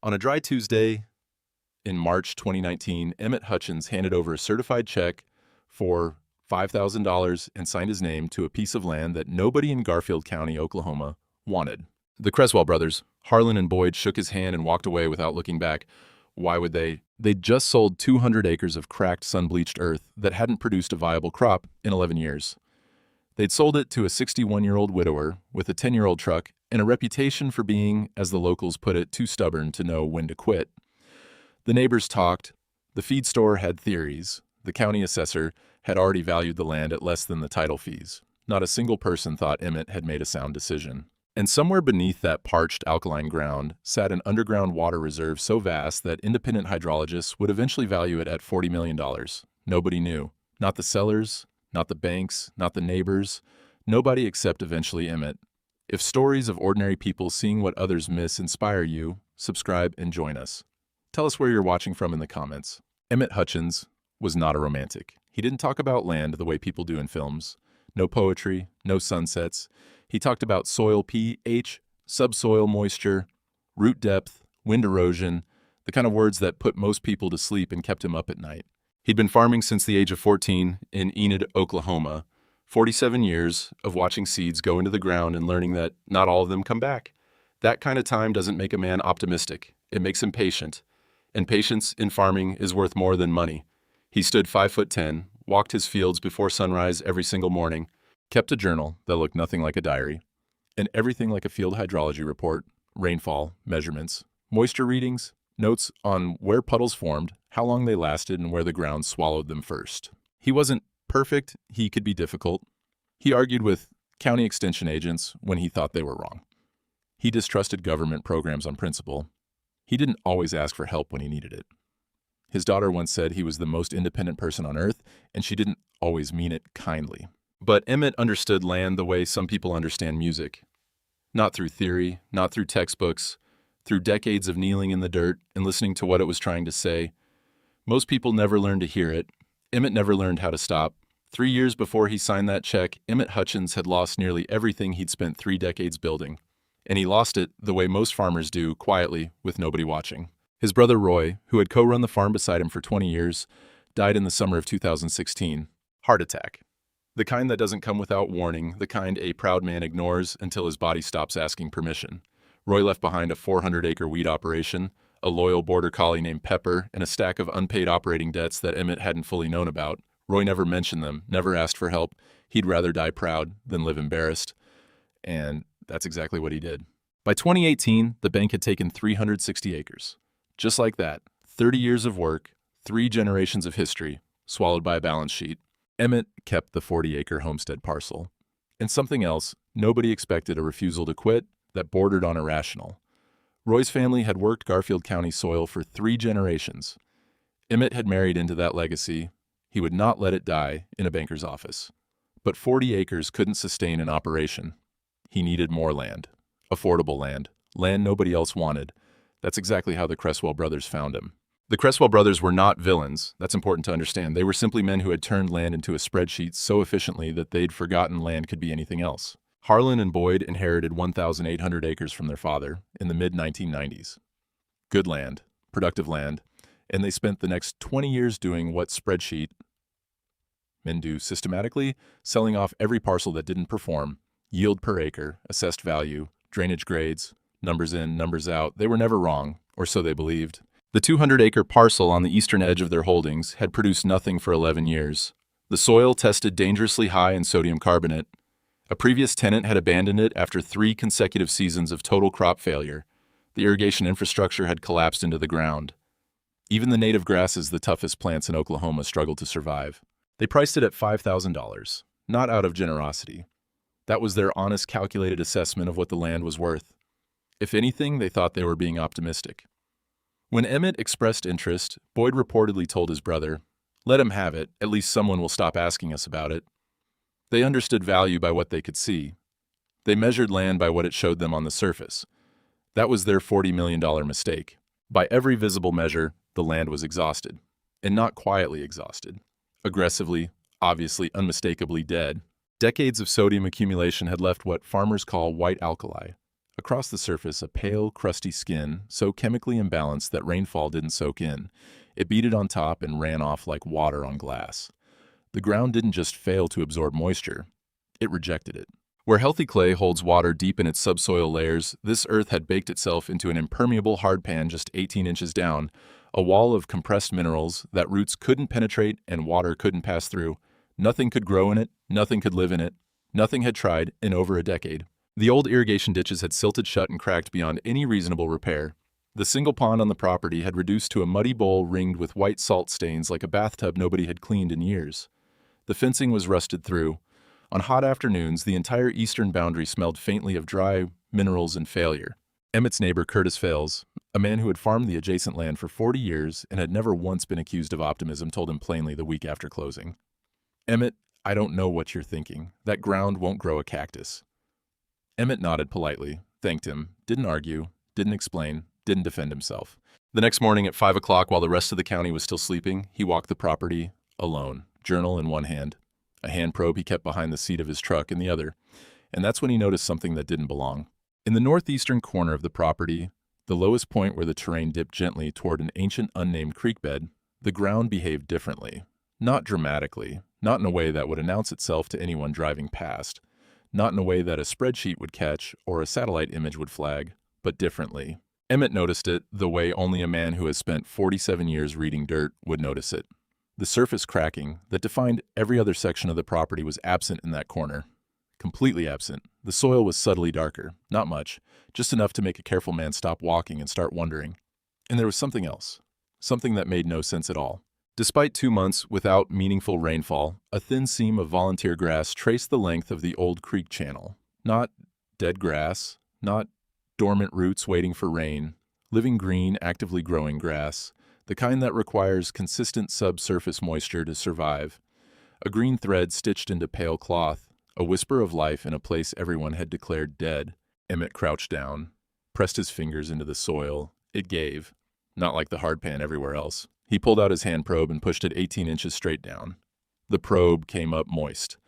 On a dry Tuesday in March 2019, Emmett Hutchins handed over a certified check for $5,000 and signed his name to a piece of land that nobody in Garfield County, Oklahoma, wanted. The Creswell brothers, Harlan and Boyd, shook his hand and walked away without looking back. Why would they? They'd just sold 200 acres of cracked, sun-bleached earth that hadn't produced a viable crop in 11 years. They'd sold it to a 61-year-old widower with a 10-year-old truck and a reputation for being, as the locals put it, too stubborn to know when to quit. The neighbors talked. The feed store had theories. The county assessor had already valued the land at less than the title fees. Not a single person thought Emmett had made a sound decision. And somewhere beneath that parched alkaline ground sat an underground water reserve so vast that independent hydrologists would eventually value it at $40 million. Nobody knew. Not the sellers, not the banks, not the neighbors. Nobody except eventually Emmett. If stories of ordinary people seeing what others miss inspire you, subscribe and join us. Tell us where you're watching from in the comments. Emmett Hutchins was not a romantic. He didn't talk about land the way people do in films. No poetry, no sunsets. He talked about soil pH, subsoil moisture, root depth, wind erosion, the kind of words that put most people to sleep and kept him up at night. He'd been farming since the age of 14 in Enid, Oklahoma. 47 years of watching seeds go into the ground and learning that not all of them come back. That kind of time doesn't make a man optimistic. It makes him patient. And patience in farming is worth more than money. He stood 5'10", walked his fields before sunrise every single morning, kept a journal that looked nothing like a diary, and everything like a field hydrology report, rainfall, measurements, moisture readings, notes on where puddles formed, how long they lasted, and where the ground swallowed them first. He wasn't perfect. He could be difficult. He argued with county extension agents when he thought they were wrong. He distrusted government programs on principle. He didn't always ask for help when he needed it. His daughter once said he was the most independent person on earth, and she didn't always mean it kindly. But Emmett understood land the way some people understand music. Not through theory, not through textbooks, through decades of kneeling in the dirt and listening to what it was trying to say. Most people never learned to hear it. Emmett never learned how to stop. 3 years before he signed that check, Emmett Hutchins had lost nearly everything he'd spent 3 decades building. And he lost it the way most farmers do, quietly, with nobody watching. His brother Roy, who had co-run the farm beside him for 20 years, died in the summer of 2016. Heart attack. The kind that doesn't come without warning, the kind a proud man ignores until his body stops asking permission. Roy left behind a 400-acre wheat operation, a loyal border collie named Pepper, and a stack of unpaid operating debts that Emmett hadn't fully known about. Roy never mentioned them, never asked for help. He'd rather die proud than live embarrassed. And that's exactly what he did. By 2018, the bank had taken 360 acres. Just like that, 30 years of work, 3 generations of history, swallowed by a balance sheet. Emmett kept the 40-acre homestead parcel. And something else, nobody expected a refusal to quit that bordered on irrational. Roy's family had worked Garfield County soil for 3 generations. Emmett had married into that legacy. He would not let it die in a banker's office. But 40 acres couldn't sustain an operation. He needed more land. Affordable land. Land nobody else wanted. That's exactly how the Creswell brothers found him. The Creswell brothers were not villains. That's important to understand. They were simply men who had turned land into a spreadsheet so efficiently that they'd forgotten land could be anything else. Harlan and Boyd inherited 1,800 acres from their father in the mid-1990s. Good land, productive land, and they spent the next 20 years doing what spreadsheet men do systematically, selling off every parcel that didn't perform, yield per acre, assessed value, drainage grades, numbers in, numbers out. They were never wrong, or so they believed. The 200-acre parcel on the eastern edge of their holdings had produced nothing for 11 years. The soil tested dangerously high in sodium carbonate. A previous tenant had abandoned it after 3 consecutive seasons of total crop failure. The irrigation infrastructure had collapsed into the ground. Even the native grasses, the toughest plants in Oklahoma, struggled to survive. They priced it at $5,000, not out of generosity. That was their honest, calculated assessment of what the land was worth. If anything, they thought they were being optimistic. When Emmett expressed interest, Boyd reportedly told his brother, "Let him have it, at least someone will stop asking us about it." They understood value by what they could see. They measured land by what it showed them on the surface. That was their $40 million mistake. By every visible measure, the land was exhausted. And not quietly exhausted. Aggressively, obviously, unmistakably dead. Decades of sodium accumulation had left what farmers call white alkali, Across the surface, a pale, crusty skin, so chemically imbalanced that rainfall didn't soak in. It beaded on top and ran off like water on glass. The ground didn't just fail to absorb moisture, it rejected it. Where healthy clay holds water deep in its subsoil layers, this earth had baked itself into an impermeable hardpan just 18 inches down, a wall of compressed minerals that roots couldn't penetrate and water couldn't pass through. Nothing could grow in it, nothing could live in it. Nothing had tried in over a decade. The old irrigation ditches had silted shut and cracked beyond any reasonable repair. The single pond on the property had reduced to a muddy bowl ringed with white salt stains like a bathtub nobody had cleaned in years. The fencing was rusted through. On hot afternoons, the entire eastern boundary smelled faintly of dry minerals and failure. Emmett's neighbor, Curtis Fales, a man who had farmed the adjacent land for 40 years and had never once been accused of optimism, told him plainly the week after closing, "Emmett, I don't know what you're thinking. That ground won't grow a cactus." Emmett nodded politely, thanked him, didn't argue, didn't explain, didn't defend himself. The next morning at 5 o'clock, while the rest of the county was still sleeping, he walked the property alone, journal in one hand. A hand probe he kept behind the seat of his truck in the other. And that's when he noticed something that didn't belong. In the northeastern corner of the property, the lowest point where the terrain dipped gently toward an ancient unnamed creek bed, the ground behaved differently. Not dramatically, not in a way that would announce itself to anyone driving past, not in a way that a spreadsheet would catch or a satellite image would flag, but differently. Emmett noticed it the way only a man who has spent 47 years reading dirt would notice it. The surface cracking that defined every other section of the property was absent in that corner. Completely absent. The soil was subtly darker, not much, just enough to make a careful man stop walking and start wondering. And there was something else, something that made no sense at all. Despite 2 months without meaningful rainfall, a thin seam of volunteer grass traced the length of the old creek channel. Not dead grass, not dormant roots waiting for rain, living green, actively growing grass, the kind that requires consistent subsurface moisture to survive. A green thread stitched into pale cloth, a whisper of life in a place everyone had declared dead. Emmett crouched down, pressed his fingers into the soil. It gave, not like the hardpan everywhere else. He pulled out his hand probe and pushed it 18 inches straight down. The probe came up moist.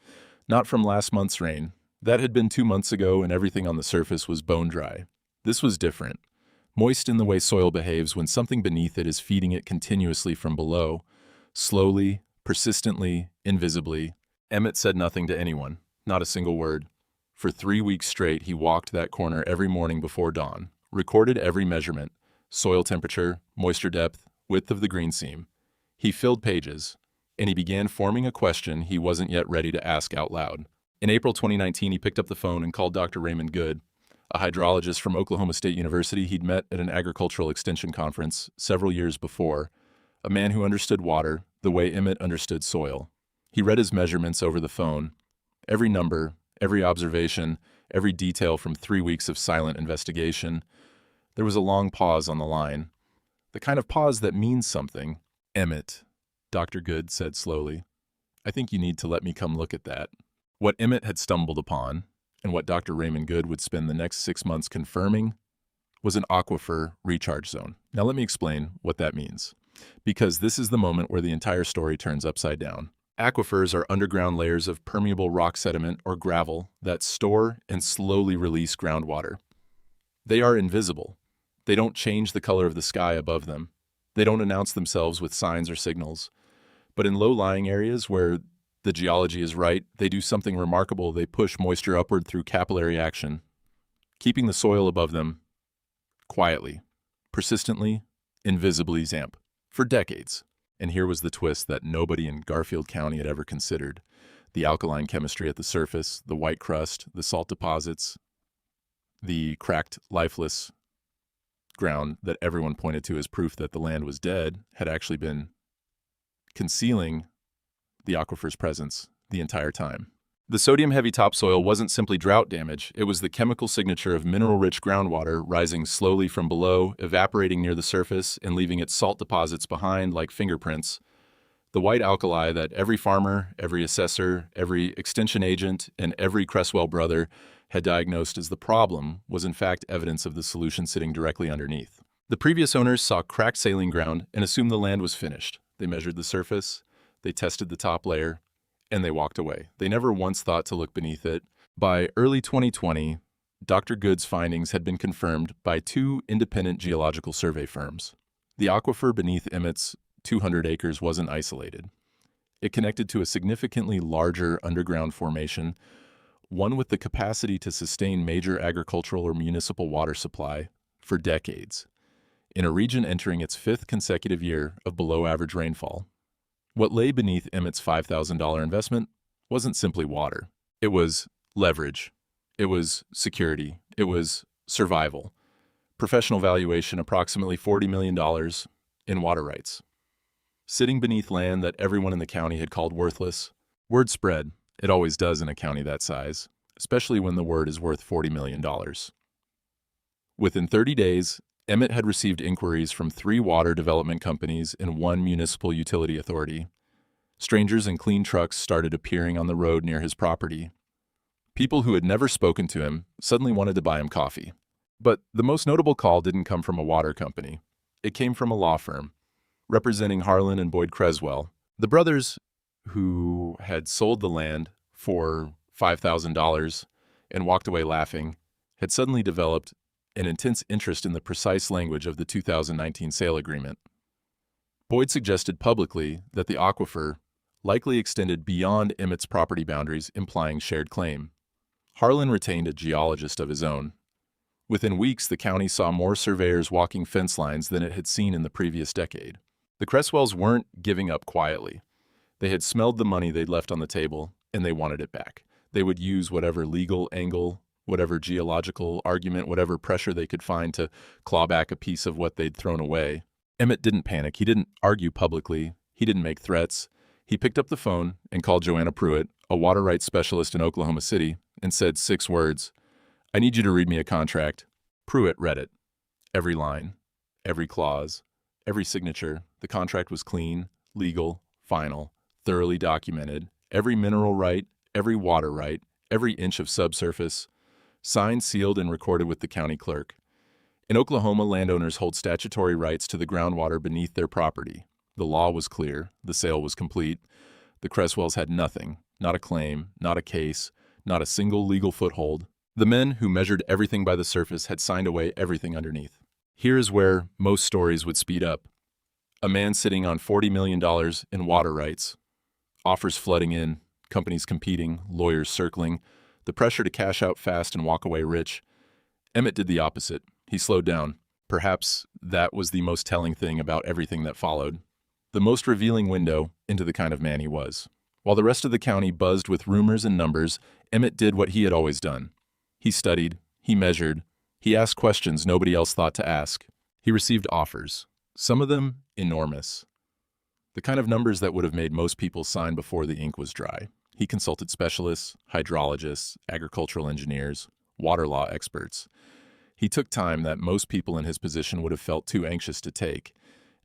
Not from last month's rain. That had been 2 months ago and everything on the surface was bone dry. This was different. Moist in the way soil behaves when something beneath it is feeding it continuously from below. Slowly, persistently, invisibly. Emmett said nothing to anyone, not a single word. For 3 weeks straight, he walked that corner every morning before dawn, recorded every measurement, soil temperature, moisture depth, width of the green seam. He filled pages, and he began forming a question he wasn't yet ready to ask out loud. In April 2019, he picked up the phone and called Dr. Raymond Good, a hydrologist from Oklahoma State University he'd met at an agricultural extension conference several years before, a man who understood water the way Emmett understood soil. He read his measurements over the phone, every number, every observation, every detail from 3 weeks of silent investigation. There was a long pause on the line. The kind of pause that means something. "Emmett," Dr. Good said slowly, "I think you need to let me come look at that." What Emmett had stumbled upon, and what Dr. Raymond Good would spend the next 6 months confirming, was an aquifer recharge zone. Now let me explain what that means, because this is the moment where the entire story turns upside down. Aquifers are underground layers of permeable rock sediment or gravel that store and slowly release groundwater. They are invisible. They don't change the color of the sky above them. They don't announce themselves with signs or signals. But in low-lying areas where the geology is right, they do something remarkable. They push moisture upward through capillary action, keeping the soil above them quietly, persistently, invisibly damp, for decades. And here was the twist that nobody in Garfield County had ever considered. The alkaline chemistry at the surface, the white crust, the salt deposits, the cracked, lifeless ground that everyone pointed to as proof that the land was dead had actually been concealing the aquifer's presence the entire time. The sodium-heavy topsoil wasn't simply drought damage, it was the chemical signature of mineral-rich groundwater rising slowly from below, evaporating near the surface, and leaving its salt deposits behind like fingerprints. The white alkali that every farmer, every assessor, every extension agent, and every Cresswell brother had diagnosed as the problem was in fact evidence of the solution sitting directly underneath. The previous owners saw cracked saline ground and assumed the land was finished. They measured the surface, they tested the top layer, and they walked away. They never once thought to look beneath it. By early 2020, Dr. Good's findings had been confirmed by two independent geological survey firms. The aquifer beneath Emmett's 200 acres wasn't isolated. It connected to a significantly larger underground formation, one with the capacity to sustain major agricultural or municipal water supply for decades, in a region entering its fifth consecutive year of below-average rainfall. What lay beneath Emmett's $5,000 investment wasn't simply water. It was leverage. It was security. It was survival. Professional valuation approximately $40 million in water rights. Sitting beneath land that everyone in the county had called worthless, word spread. It always does in a county that size, especially when the word is worth $40 million. Within 30 days, Emmett had received inquiries from 3 water development companies and 1 municipal utility authority. Strangers in clean trucks started appearing on the road near his property. People who had never spoken to him suddenly wanted to buy him coffee. But the most notable call didn't come from a water company. It came from a law firm, representing Harlan and Boyd Creswell, the brothers who had sold the land for $5,000 and walked away laughing, had suddenly developed an intense interest in the precise language of the 2019 sale agreement. Boyd suggested publicly that the aquifer likely extended beyond Emmett's property boundaries, implying shared claim. Harlan retained a geologist of his own. Within weeks, the county saw more surveyors walking fence lines than it had seen in the previous decade. The Creswells weren't giving up quietly. They had smelled the money they'd left on the table, and they wanted it back. They would use whatever legal angle, whatever geological argument, whatever pressure they could find to claw back a piece of what they'd thrown away. Emmett didn't panic. He didn't argue publicly. He didn't make threats. He picked up the phone and called Joanna Pruitt, a water rights specialist in Oklahoma City, and said 6 words, "I need you to read me a contract." Pruitt read it. Every line, every clause, every signature. The contract was clean, legal, final, thoroughly documented. Every mineral right, every water right, every inch of subsurface, signed, sealed, and recorded with the county clerk. In Oklahoma, landowners hold statutory rights to the groundwater beneath their property. The law was clear. The sale was complete. The Creswells had nothing, not a claim, not a case, not a single legal foothold. The men who measured everything by the surface had signed away everything underneath. Here is where most stories would speed up. A man sitting on $40 million in water rights, offers flooding in, companies competing, lawyers circling, the pressure to cash out fast and walk away rich. Emmett did the opposite. He slowed down. Perhaps that was the most telling thing about everything that followed. The most revealing window into the kind of man he was. While the rest of the county buzzed with rumors and numbers, Emmett did what he had always done. He studied, he measured, he asked questions nobody else thought to ask. He received offers, some of them enormous. The kind of numbers that would have made most people sign before the ink was dry. He consulted specialists, hydrologists, agricultural engineers, water law experts. He took time that most people in his position would have felt too anxious to take,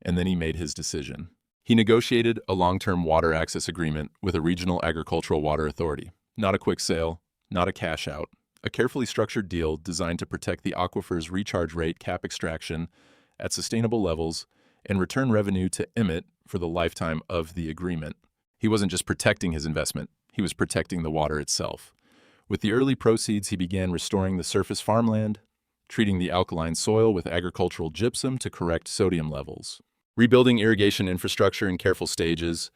and then he made his decision. He negotiated a long-term water access agreement with a regional agricultural water authority. Not a quick sale, not a cash out, a carefully structured deal designed to protect the aquifer's recharge rate cap extraction at sustainable levels and return revenue to Emmett for the lifetime of the agreement. He wasn't just protecting his investment, he was protecting the water itself. With the early proceeds, he began restoring the surface farmland, treating the alkaline soil with agricultural gypsum to correct sodium levels, rebuilding irrigation infrastructure in careful stages,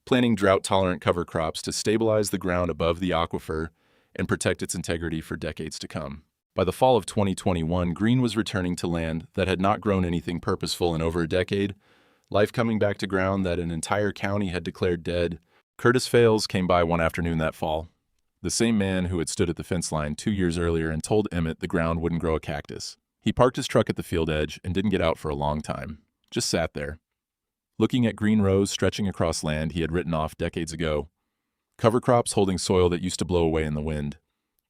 planting drought-tolerant cover crops to stabilize the ground above the aquifer and protect its integrity for decades to come. By the fall of 2021, Green was returning to land that had not grown anything purposeful in over a decade, life coming back to ground that an entire county had declared dead. Curtis Fales came by one afternoon that fall, the same man who had stood at the fence line 2 years earlier and told Emmett the ground wouldn't grow a cactus. He parked his truck at the field edge and didn't get out for a long time, just sat there, looking at green rows stretching across land he had written off decades ago, cover crops holding soil that used to blow away in the wind,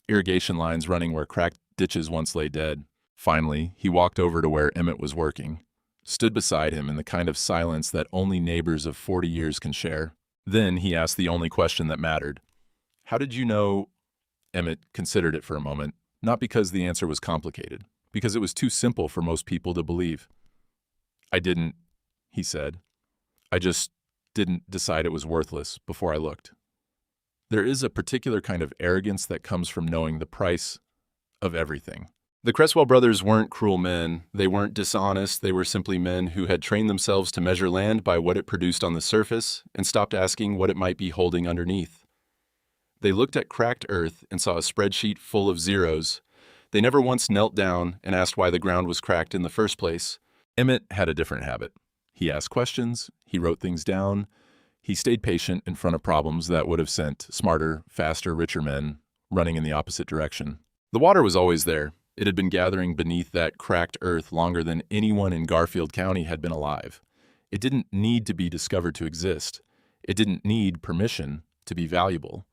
irrigation lines running where cracked ditches once lay dead. Finally, he walked over to where Emmett was working, stood beside him in the kind of silence that only neighbors of 40 years can share. Then he asked the only question that mattered. "How did you know?" Emmett considered it for a moment, not because the answer was complicated, because it was too simple for most people to believe. "I didn't," he said. "I just didn't decide it was worthless before I looked." There is a particular kind of arrogance that comes from knowing the price of everything. The Cresswell brothers weren't cruel men. They weren't dishonest. They were simply men who had trained themselves to measure land by what it produced on the surface and stopped asking what it might be holding underneath. They looked at cracked earth and saw a spreadsheet full of zeros. They never once knelt down and asked why the ground was cracked in the first place. Emmett had a different habit. He asked questions, he wrote things down, he stayed patient in front of problems that would have sent smarter, faster, richer men running in the opposite direction. The water was always there. It had been gathering beneath that cracked earth longer than anyone in Garfield County had been alive. It didn't need to be discovered to exist. It didn't need permission to be valuable.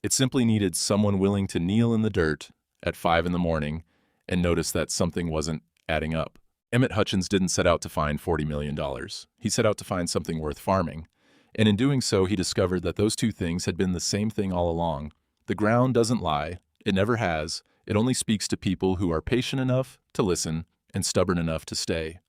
It simply needed someone willing to kneel in the dirt at 5 in the morning and notice that something wasn't adding up. Emmett Hutchins didn't set out to find $40 million. He set out to find something worth farming. And in doing so, he discovered that those two things had been the same thing all along. The ground doesn't lie. It never has. It only speaks to people who are patient enough to listen and stubborn enough to stay.